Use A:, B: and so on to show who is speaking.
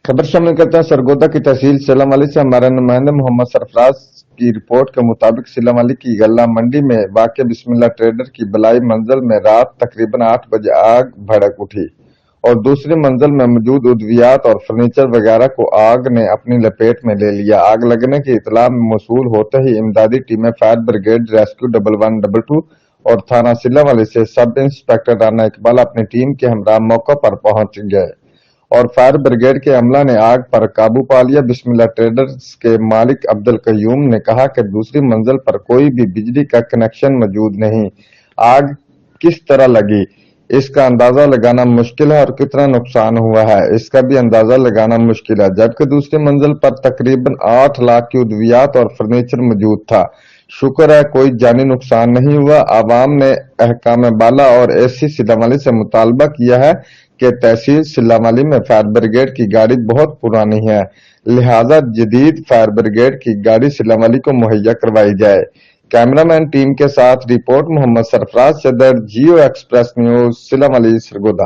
A: खबर शामिल करते हैं सरगोदा की तहसील सिला वाली से हमारे नुमाइंदे मोहम्मद सरफराज की रिपोर्ट के मुताबिक सिला वाली की गल्ला मंडी में वाक़ बिस्मिल्लाह ट्रेडर की बलाई मंजिल में रात तकरीबन 8 बजे आग भड़क उठी और दूसरी मंजिल में मौजूद उद्वियात और फर्नीचर वगैरह को आग ने अपनी लपेट में ले लिया। आग लगने की इतला मौसूल होते ही इमदादी टीमें फायर ब्रिगेड, रेस्क्यू 1112 और थाना सिला वाली से सब इंस्पेक्टर राना इकबाल अपनी टीम के हमरा मौके पर पहुंच गए और फायर ब्रिगेड के अमला ने आग पर काबू पा लिया। बिस्मिल्लाह ट्रेडर्स के मालिक अब्दुल कयूम ने कहा कि दूसरी मंजिल पर कोई भी बिजली का कनेक्शन मौजूद नहीं। आग किस तरह लगी इसका अंदाजा लगाना मुश्किल है और कितना नुकसान हुआ है इसका भी अंदाजा लगाना मुश्किल है, जबकि दूसरी मंजिल पर तकरीबन 8 लाख की उद्वियात और फर्नीचर मौजूद था। शुक्र है कोई जानी नुकसान नहीं हुआ। आवाम ने अहकाम बाला और एसी सिलावाली से मुतालबा किया है कि तहसील सिलावाली में फायर ब्रिगेड की गाड़ी बहुत पुरानी है, लिहाजा जदीद फायर ब्रिगेड की गाड़ी सिलावाली को मुहैया करवाई जाए। कैमरामैन टीम के साथ रिपोर्ट मोहम्मद सरफराज सदर, जियो एक्सप्रेस न्यूज, सिलावाली, सरगोदा।